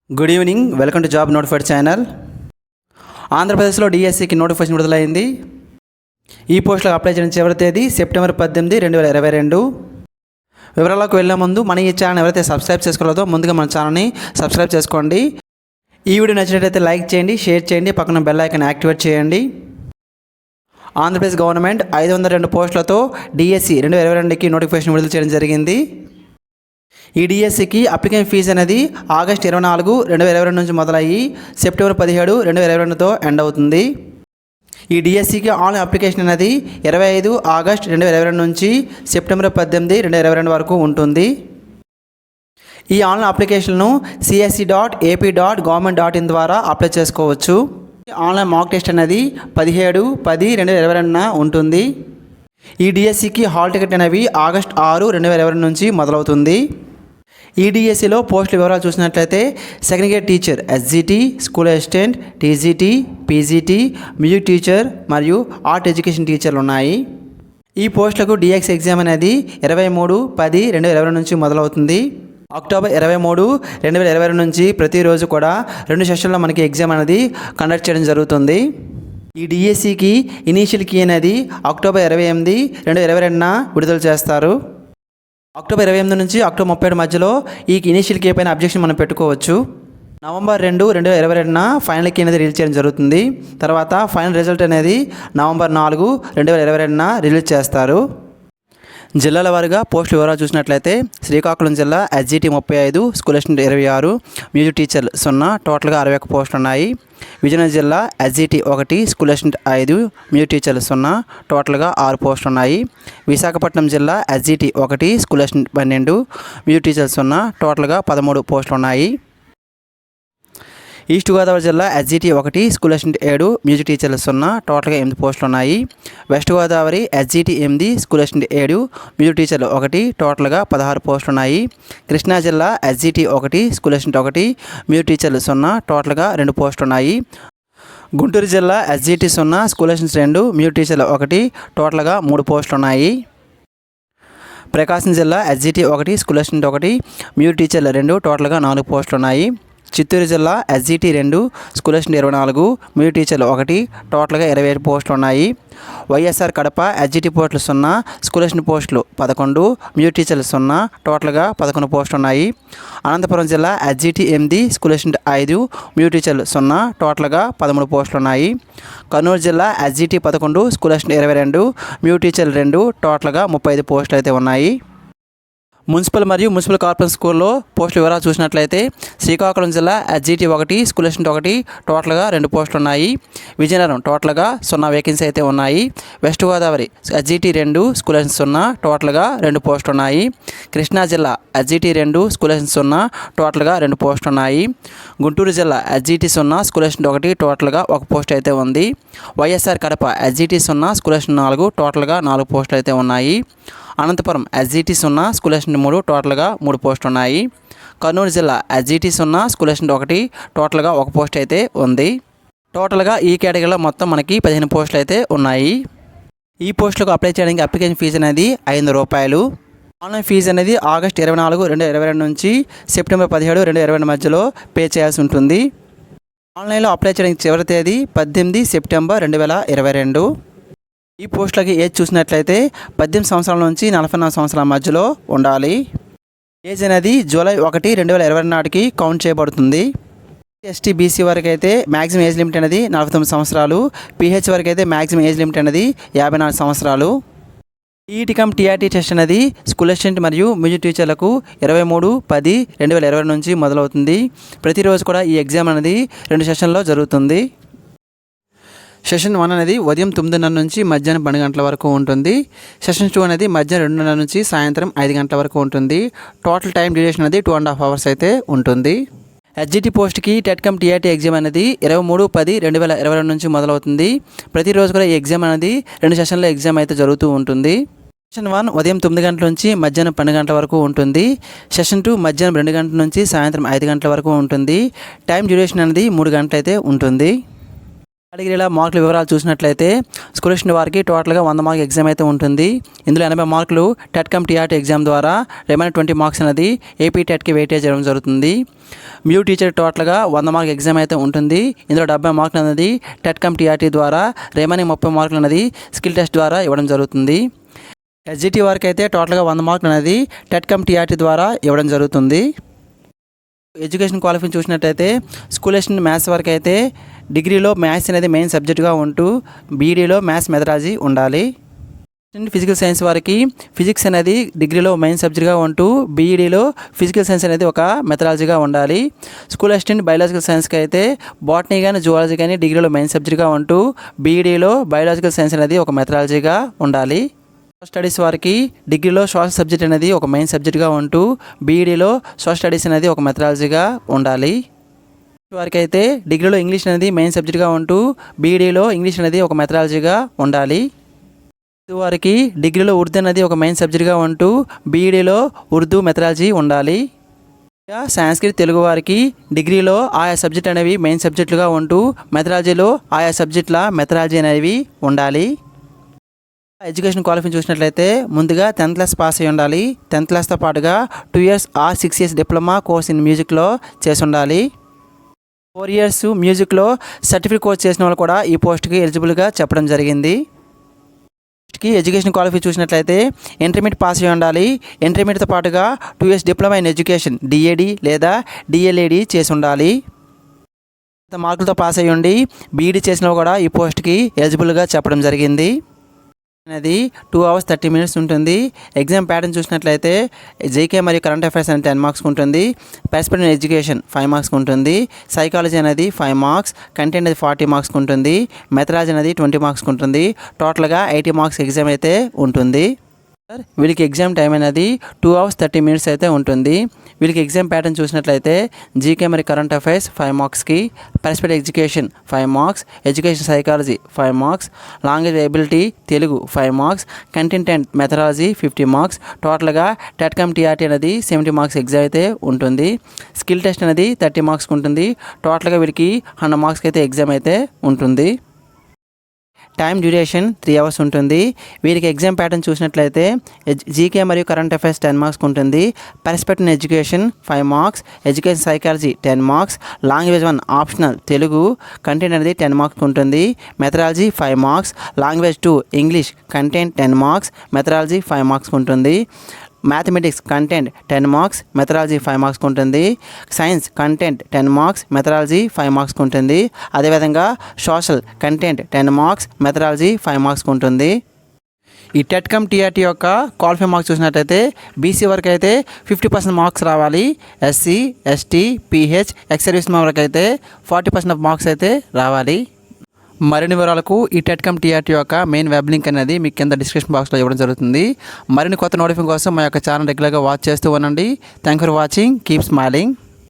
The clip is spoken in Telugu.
Good evening, welcome to job notified channel. ఆంధ్రప్రదేశ్లో డిఎస్సికి నోటిఫికేషన్ విడుదలైంది. ఈ పోస్టులకు అప్లై చేయడం చివరి తేదీ సెప్టెంబర్ 18, 2022. వివరాలకు వెళ్ళే ముందు మన ఈ ఛానల్ ఎవరైతే సబ్స్క్రైబ్ చేసుకోలేదో ముందుగా మన ఛానల్ని సబ్స్క్రైబ్ చేసుకోండి. ఈ వీడియో నచ్చినట్లయితే లైక్ చేయండి, షేర్ చేయండి, పక్కన బెల్ ఐకాన్ యాక్టివేట్ చేయండి. ఆంధ్రప్రదేశ్ గవర్నమెంట్ 502 పోస్టులతో డిఎస్సి 2022కి నోటిఫికేషన్ విడుదల చేయడం జరిగింది. ఈ డిఎస్సికి అప్లికేషన్ ఫీజు అనేది ఆగస్టు 24, 2022 నుంచి మొదలయ్యి సెప్టెంబర్ 17, 2022తో ఎండ్ అవుతుంది. ఈ డిఎస్సికి ఆన్లైన్ అప్లికేషన్ అనేది 25 ఆగస్టు 2022 నుంచి సెప్టెంబర్ 18, 2022 వరకు ఉంటుంది. ఈ ఆన్లైన్ అప్లికేషన్ను csc.ap.government.in ద్వారా అప్లై చేసుకోవచ్చు. ఆన్లైన్ మాక్ టెస్ట్ అనేది 17, 10, 2022 ఉంటుంది. ఈ డిఎస్సికి హాల్ టికెట్ అనేవి ఆగస్టు 6, 2022 నుంచి మొదలవుతుంది. ఈ డిఎస్సిలో పోస్టుల వివరాలు చూసినట్లయితే second grade teacher, SGT, school assistant, TGT, PGT, music teacher మరియు ఆర్ట్ ఎడ్యుకేషన్ టీచర్లు ఉన్నాయి. ఈ పోస్టులకు డిఎక్స్ ఎగ్జామ్ అనేది 23, 10, 2022 నుంచి మొదలవుతుంది. అక్టోబర్ 23, 2022 నుంచి ప్రతిరోజు కూడా 2 సెషన్లో మనకి ఎగ్జామ్ అనేది కండక్ట్ చేయడం జరుగుతుంది. ఈ డిఎస్సికి ఇనీషియల్ కీ అనేది అక్టోబర్ 28, 2022 విడుదల చేస్తారు. అక్టోబర్ 28 నుంచి అక్టోబర్ 37 మధ్యలో ఈ ఇనీషియల్ కీ పైన అబ్జెక్షన్ మనం పెట్టుకోవచ్చు. నవంబర్ 2, 2022 ఫైనల్ కీ అనేది రిలీజ్ చేయడం జరుగుతుంది. తర్వాత ఫైనల్ రిజల్ట్ అనేది నవంబర్ 4, 2022 రిలీజ్ చేస్తారు. జిల్లాల వారీగా పోస్టుల వివరాలు చూసినట్లయితే శ్రీకాకుళం జిల్లా ఎస్జిటి 35, స్కూల్ అసిస్టెంట్ 26, మ్యూజిక్ టీచర్లు 0, టోటల్గా 61 పోస్టులు ఉన్నాయి. విజయనగరం జిల్లా ఎస్జిటి 1, స్కూల్ అసిస్టెంట్ 5, మ్యూజిక్ టీచర్లు 0, టోటల్గా 6 పోస్టులు ఉన్నాయి. విశాఖపట్నం జిల్లా ఎస్జిటి 1, స్కూల్ అసిస్టెంట్ 12, మ్యూజిక్ టీచర్లు 0, టోటల్గా 13 పోస్టులు ఉన్నాయి. ఈస్ట్ గోదావరి జిల్లా ఎస్జిటి 1, స్కూల్ అసిస్టెంట్ 7, మ్యూజిక్ టీచర్లు 0, టోటల్గా 8 పోస్టులు ఉన్నాయి. West Godavari SGT 8, school assistant 7, music టీచర్లు 1, టోటల్గా 16 పోస్టులు ఉన్నాయి. కృష్ణా జిల్లా ఎస్జిటి 1, స్కూల్ అసిస్టెంట్ 1, మ్యూజిక్ టీచర్లు 0, టోటల్గా 2 పోస్టులు ఉన్నాయి. గుంటూరు జిల్లా ఎస్జిటి 0, స్కూల్ అసిస్టెంట్ 2, మ్యూజిక్ టీచర్లు 1, టోటల్గా 3 పోస్టులు ఉన్నాయి. ప్రకాశం జిల్లా ఎస్జిటి 1, స్కూల్ అసిస్టెంట్ 1, మ్యూజిక్ టీచర్లు 2, టోటల్గా 4 పోస్టులు ఉన్నాయి. చిత్తూరు జిల్లా ఎస్జిటి 2, స్కూల్ అసిస్టెంట్ 24, మ్యూజిక్ టీచర్లు 1, టోటల్గా 27 పోస్టులు ఉన్నాయి. వైఎస్ఆర్ కడప ఎస్జిటి పోస్టులు 0, స్కూల్ అసిస్టెంట్ పోస్టులు 11, మ్యూజిక్ టీచర్లు 0, టోటల్గా 11 పోస్టులు ఉన్నాయి. అనంతపురం జిల్లా ఎస్జిటి 8, స్కూల్ అసిస్టెంట్ 5, మ్యూజిక్ టీచర్లు 0, టోటల్గా 13 పోస్టులు ఉన్నాయి. కర్నూలు జిల్లా ఎస్జిటి 11, స్కూల్ అసిస్టెంట్ 22, మ్యూజిక్ టీచర్లు 2, టోటల్గా 35 పోస్టులు అయితే ఉన్నాయి. మున్సిపల్ మరియు మున్సిపల్ కార్పొరేషన్ స్కూల్లో పోస్టుల వివరాలు చూసినట్లయితే శ్రీకాకుళం జిల్లా ఎస్జిటి 1, స్కూల్ అసిస్టెంట్ 1, టోటల్గా 2 పోస్టులు ఉన్నాయి. విజయనగరం టోటల్గా 0 వేకెన్సీ అయితే ఉన్నాయి. West Godavari SGT 2, school assistant 0, టోటల్గా 2 పోస్టులు ఉన్నాయి. కృష్ణా జిల్లా ఎస్జిటి 2, స్కూల్ అసిస్టెంట్ 0, టోటల్గా 2 పోస్టులు ఉన్నాయి. గుంటూరు జిల్లా ఎస్జిటి 0, స్కూల్ అసిస్టెంట్ 1, టోటల్గా 1 పోస్ట్ అయితే ఉంది. YSR Kadapa SGT 0, school assistant 4, టోటల్గా 4 పోస్టులు అయితే ఉన్నాయి. అనంతపురం ఎస్జిటి 0, స్కూల్ అసిస్టెంట్ 3, టోటల్గా 3 పోస్టులు ఉన్నాయి. కర్నూలు జిల్లా ఎస్జిటి 0, స్కూల్ అసిస్టెంట్ 1, టోటల్గా 1 పోస్ట్ అయితే ఉంది. టోటల్గా ఈ కేటగిరీలో మొత్తం మనకి 15 పోస్టులు అయితే ఉన్నాయి. ఈ పోస్టులకు అప్లై చేయడానికి అప్లికేషన్ ఫీజు అనేది 500 రూపాయలు. ఆన్లైన్ ఫీజు అనేది ఆగస్టు 24, 2022 నుంచి సెప్టెంబర్ 17, 2022 మధ్యలో పే చేయాల్సి ఉంటుంది. ఆన్లైన్లో అప్లై చేయడానికి చివరి తేదీ 18 సెప్టెంబర్ 2022. ఈ పోస్టులకి ఏజ్ చూసినట్లయితే 18 సంవత్సరాల నుంచి 44 సంవత్సరాల మధ్యలో ఉండాలి. ఏజ్ అనేది జూలై 1, 2020 నాటికి కౌంట్ చేయబడుతుంది. ఎస్టీ బీసీ వరకు అయితే మ్యాక్సిమం ఏజ్ లిమిట్ అనేది 49 సంవత్సరాలు, పీహెచ్ వరకు అయితే మ్యాక్సిమం ఏజ్ లిమిట్ అనేది 54 సంవత్సరాలు. ఈటీ కమ్ టీఆర్టీ టెస్ట్ అనేది స్కూల్ అసిస్టెంట్ మరియు మ్యూజిక్ టీచర్లకు 23, 10, 2020 నుంచి మొదలవుతుంది. ప్రతిరోజు కూడా ఈ ఎగ్జామ్ అనేది 2 సెషన్లో జరుగుతుంది. సెషన్ 1 అనేది ఉదయం 9:30 నుంచి మధ్యాహ్నం 12 గంటల వరకు ఉంటుంది. సెషన్ 2 అనేది మధ్యాహ్నం 2:30 నుంచి సాయంత్రం 5 గంటల వరకు ఉంటుంది. టోటల్ టైం డ్యూరేషన్ అనేది 2.5 hours అయితే ఉంటుంది. ఎస్జిటి పోస్ట్కి టెట్ కమ్ టీఆర్టీ ఎగ్జామ్ అనేది 23, 10, 2022 నుంచి మొదలవుతుంది. ప్రతిరోజు కూడా ఈ ఎగ్జామ్ అనేది 2 సెషన్లో ఎగ్జామ్ అయితే జరుగుతూ ఉంటుంది. సెషన్ 1 ఉదయం 9 గంటల నుంచి మధ్యాహ్నం 12 గంటల వరకు ఉంటుంది. సెషన్ 2 మధ్యాహ్నం 2 గంటల నుంచి సాయంత్రం 5 గంటల వరకు ఉంటుంది. టైం డ్యూరేషన్ అనేది 3 గంటలు అయితే ఉంటుంది. కేటగిరీల మార్కుల వివరాలు చూసినట్లయితే స్కూలిస్ట్ వారికి టోటల్గా 100 మార్క్ ఎగ్జామ్ అయితే ఉంటుంది. ఇందులో 80 మార్కులు టెట్ కమ్ టీఆర్టీ ఎగ్జామ్ ద్వారా, రిమైనింగ్ 20 మార్క్స్ అనేది ఏపీ టెట్కి వెయిటేజ్ చేయడం జరుగుతుంది. మ్యూ టీచర్ టోటల్గా 100 మార్క్ ఎగ్జామ్ అయితే ఉంటుంది. ఇందులో 70 మార్కులు అనేది టెట్ కమ్ టీఆర్టీ ద్వారా, రిమైనింగ్ 30 మార్కులు అనేది స్కిల్ టెస్ట్ ద్వారా ఇవ్వడం జరుగుతుంది. ఎస్జిటి వారికి అయితే టోటల్గా 100 మార్కులు అనేది టెట్ కమ్ టీఆర్టీ ద్వారా ఇవ్వడం జరుగుతుంది. ఎడ్యుకేషన్ క్వాలిఫికేషన్ చూసినట్టయితే స్కూలిస్ట్ మ్యాథ్స్ వరకు అయితే డిగ్రీలో మ్యాథ్స్ అనేది మెయిన్ సబ్జెక్టుగా ఉంటూ బీఈడీలో మ్యాథ్స్ మెథడాలజీ ఉండాలి. ఫిజికల్ సైన్స్ వారికి ఫిజిక్స్ అనేది డిగ్రీలో మెయిన్ సబ్జెక్ట్గా ఉంటూ బీఈడీలో ఫిజికల్ సైన్స్ అనేది ఒక మెథడాలజీగా ఉండాలి. స్కూల్ అసిస్టెంట్ బయాలజికల్ సైన్స్కి అయితే బాటనీ కానీ జువాలజీ కానీ డిగ్రీలో మెయిన్ సబ్జెక్ట్గా ఉంటూ బీఈడీలో బయాలజికల్ సైన్స్ అనేది ఒక మెథడాలజీగా ఉండాలి. స్టడీస్ వారికి డిగ్రీలో సోషల్ సబ్జెక్ట్ అనేది ఒక మెయిన్ సబ్జెక్ట్గా ఉంటూ బీఈడీలో సోషల్ స్టడీస్ అనేది ఒక మెథడాలజీగా ఉండాలి. వారికి అయితే డిగ్రీలో ఇంగ్లీష్ అనేది మెయిన్ సబ్జెక్ట్గా ఉంటూ బీఈడీలో ఇంగ్లీష్ అనేది ఒక మెథడాలజీగా ఉండాలి. వారికి డిగ్రీలో ఉర్దూ అనేది ఒక మెయిన్ సబ్జెక్ట్గా ఉంటూ బీఈడీలో ఉర్దూ మెథడాలజీ ఉండాలి. సంస్కృత్ తెలుగు వారికి డిగ్రీలో ఆయా సబ్జెక్ట్ అనేవి మెయిన్ సబ్జెక్టులుగా ఉంటూ మెథడాలజీలో ఆయా సబ్జెక్టుల మెథడాలజీ అనేవి ఉండాలి. ఎడ్యుకేషన్ క్వాలిఫికేషన్ చూసినట్లయితే ముందుగా 10th క్లాస్ పాస్ అయి ఉండాలి. 10th క్లాస్తో పాటుగా 2 years or 6 years diploma course in మ్యూజిక్లో చేసి ఉండాలి. 4 years మ్యూజిక్లో సర్టిఫికేట్ కోర్స్ చేసిన వాళ్ళు కూడా ఈ పోస్ట్కి ఎలిజిబుల్గా చెప్పడం జరిగింది. ఎడ్యుకేషన్ క్వాలిఫికేషన్ చూసినట్లయితే ఇంటర్మీడియట్ పాస్ అయి ఉండాలి. ఇంటర్మీడియట్తో పాటుగా 2 years diploma in education D A D లేదా డిఎల్ఏడి చేసి ఉండాలి. మార్కులతో పాస్ అయ్యి ఉండి బీఈడీ చేసిన కూడా ఈ పోస్ట్కి ఎలిజిబుల్గా చెప్పడం జరిగింది. అనేది 2 hours 30 minutes ఉంటుంది. ఎగ్జామ్ ప్యాటర్న్ చూసినట్లయితే జీకే మరియు కరెంట్ అఫైర్స్ అనేది 10 marks ఉంటుంది. పార్టిసిపేట్ ఇన్ ఎడ్యుకేషన్ 5 marks ఉంటుంది. సైకాలజీ అనేది 5 marks, కంటెంట్ అనేది 40 marks ఉంటుంది. మెథడాలజీ అనేది 20 marks ఉంటుంది. టోటల్గా 80 marks ఎగ్జామ్ అయితే ఉంటుంది. వీళ్ళకి ఎగ్జామ్ టైం అనేది 2 hours 30 minutes అయితే ఉంటుంది. వీళ్ళకి ఎగ్జామ్ ప్యాటర్న్ చూసినట్లయితే జీకే మరియు కరెంట్ అఫైర్స్ 5 marksకి, participate education 5 marks, education psychology 5 marks, language ability Telugu 5 marks, content and methodology 50 marks. టోటల్గా టెట్ కమ్ టీఆర్టీ అనేది 70 marks ఎగ్జామ్ అయితే ఉంటుంది. స్కిల్ టెస్ట్ అనేది 30 marks ఉంటుంది. టోటల్గా వీళ్ళకి 100 marks అయితే ఎగ్జామ్ అయితే ఉంటుంది. టైం డ్యూరేషన్ 3 hours ఉంటుంది. వీరికి ఎగ్జామ్ ప్యాటర్న్ చూసినట్లయితే జీకే మరియు కరెంట్ అఫైర్స్ 10 marks ఉంటుంది. Participate in education 5 marks, education psychology 10 marks, language 1 optional Telugu content అనేది 10 marks ఉంటుంది. Methodology 5 marks, language 2 English content 10 marks, methodology 5 marks ఉంటుంది. Mathematics content 10 marks, methodology 5 marks ఉంటుంది. Science content 10 marks, methodology 5 marks ఉంటుంది. అదేవిధంగా social content 10 marks, methodology 5 marks ఉంటుంది. ఈ టెట్ కమ్ టీఆర్టీ యొక్క క్వాలిఫై మార్క్స్ చూసినట్టయితే బీసీ వరకు అయితే 50% మార్క్స్ రావాలి. SC, ST, pH, ex service వరకు అయితే 40% ఆఫ్ మార్క్స్ అయితే రావాలి. మరిన్ని వివరాలకు ఈ టెట్ కమ్ టీఆర్టీ యొక్క మెయిన్ వెబ్ లింక్ అనేది మీకు కింద డిస్క్రిప్షన్ బాక్స్లో ఇవ్వడం జరుగుతుంది. మరిన్ని కొత్త నోటిఫికేషన్ కోసం మా యొక్క ఛానల్ రెగ్యులర్గా వాచ్ చేస్తూ ఉండండి. Thank for watching. Keep smiling.